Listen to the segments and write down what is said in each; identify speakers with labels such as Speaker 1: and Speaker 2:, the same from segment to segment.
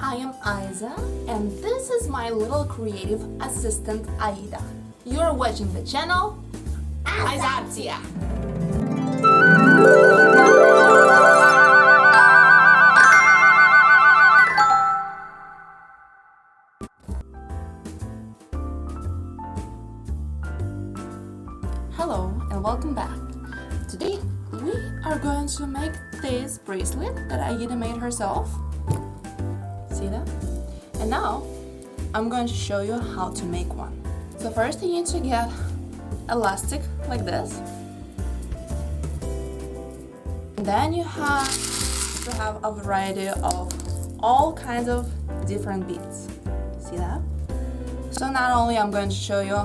Speaker 1: I am Aiza, and this is my little creative assistant Aida. You are watching the channel Ayzartia. Hello and welcome back. Today we are going to make this bracelet that Aida made herself. See that? And now I'm going to show you how to make one. So first you need to get elastic like this. Then you have to have a variety of all kinds of different beads. See that? So not only I'm going to show you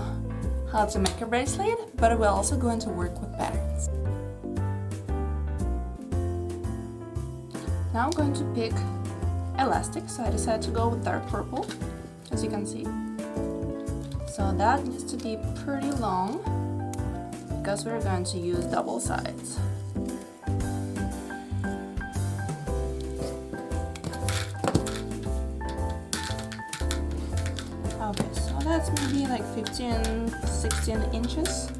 Speaker 1: how to make a bracelet, but we're also going to work with patterns. Now I'm going to pick elastic, so I decided to go with dark purple, as you can see. So that needs to be pretty long because we're going to use double sides. Okay, so that's maybe like 16 inches.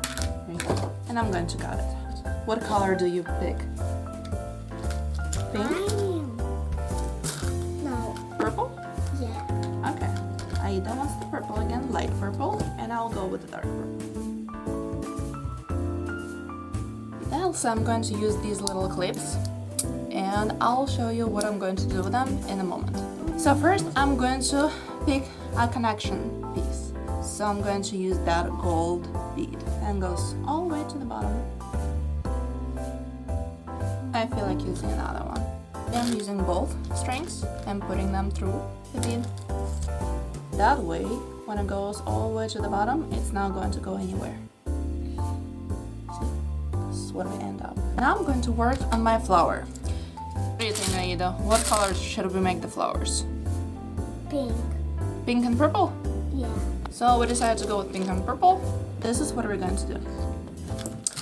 Speaker 1: And I'm going to cut it. What color do you pick? Pink?
Speaker 2: No.
Speaker 1: Purple?
Speaker 2: Yeah.
Speaker 1: Okay. Aida wants the purple again, light purple, and I'll go with the dark purple. Also, I'm going to use these little clips, and I'll show you what I'm going to do with them in a moment. So first, I'm going to pick a connection piece. So I'm going to use that gold bead, and goes all the way to the bottom. I feel like using another one. I'm using both strings and putting them through the bead. That way, when it goes all the way to the bottom, it's not going to go anywhere. See? This is what we end up. Now I'm going to work on my flower. What do you think, Aida? What colors should we make the flowers?
Speaker 2: Pink.
Speaker 1: Pink and purple?
Speaker 2: Yeah.
Speaker 1: So we decided to go with pink and purple. This is what we're going to do.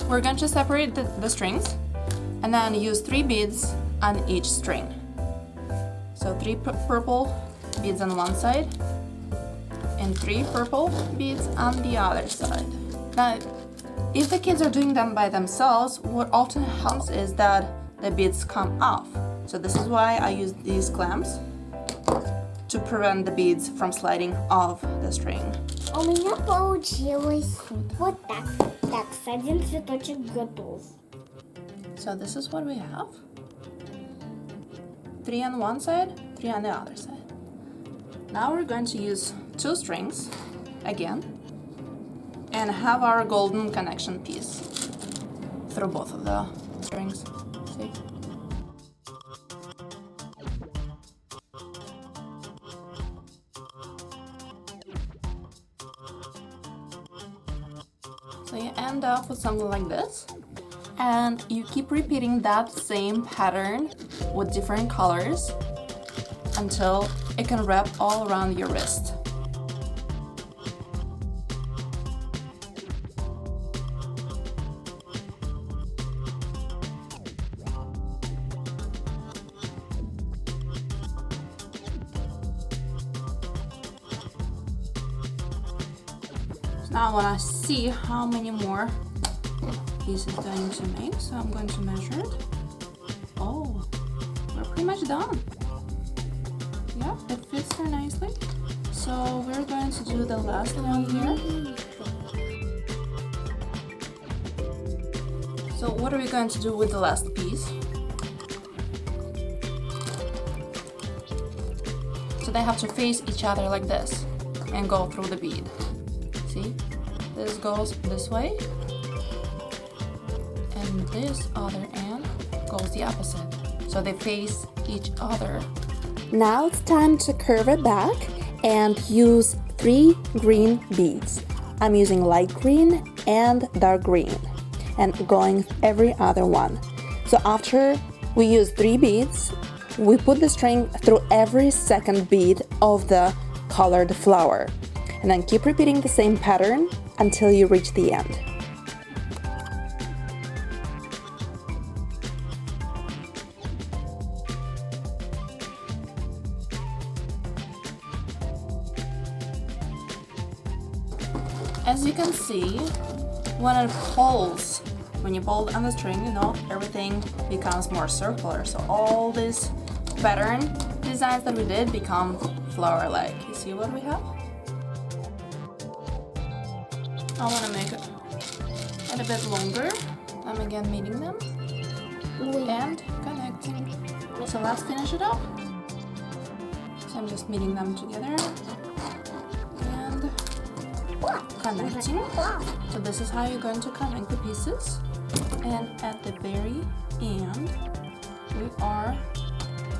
Speaker 1: We're going to separate the strings and then use 3 beads on each string. So 3 purple beads on one side and 3 purple beads on the other side. Now, if the kids are doing them by themselves, what often happens is that the beads come off. So this is why I use these clamps to prevent the beads from sliding off the string.
Speaker 2: У меня получилось вот так. Так, один цветочек готов.
Speaker 1: So this is what we have. 3 on one side, 3 on the other side. Now we're going to use 2 strings again and have our golden connection piece through both of the strings. See? So you end up with something like this. And you keep repeating that same pattern with different colors until it can wrap all around your wrist. So now I want to see how many more pieces going to make, so I'm going to measure it. Oh, we're pretty much done. Yeah, it fits her nicely. So we're going to do the last one here. So what are we going to do with the last piece? So they have to face each other like this and go through the bead. See? This goes this way. And this other end goes the opposite. So they face each other.
Speaker 3: Now it's time to curve it back and use 3 green beads. I'm using light green and dark green and going every other one. So after we use 3 beads, we put the string through every second bead of the colored flower and then keep repeating the same pattern until you reach the end.
Speaker 1: as you can see, when it pulls, when you pull on the string, you know, everything becomes more circular. So all these pattern designs that we did become flower-like. You see what we have? I want to make it a bit longer. I'm again meeting them and connecting. So let's finish it up. So I'm just meeting them together and connecting. So this is how you're going to connect the pieces. And at the very end, we are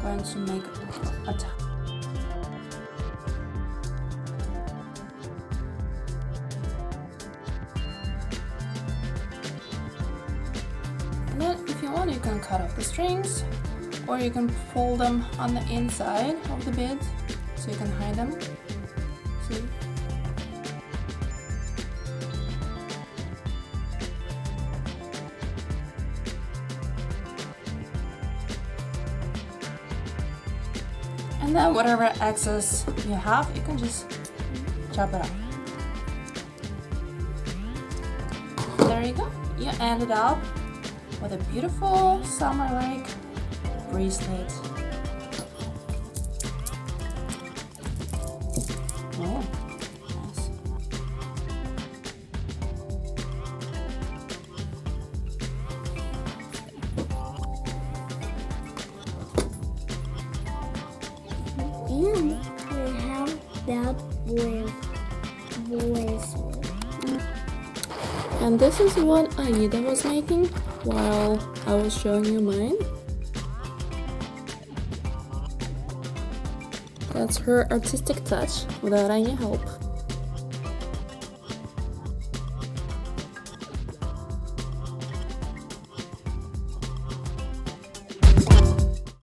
Speaker 1: going to make a tie. And then if you want, you can cut off the strings, or you can fold them on the inside of the beads so you can hide them. See? And then whatever excess you have, you can just chop it up. There you go. You ended up with a beautiful summer-like bracelet. Oh, nice.
Speaker 2: And we have that bracelet.
Speaker 3: And this is what Aida was making while I was showing you mine. That's her artistic touch without any help.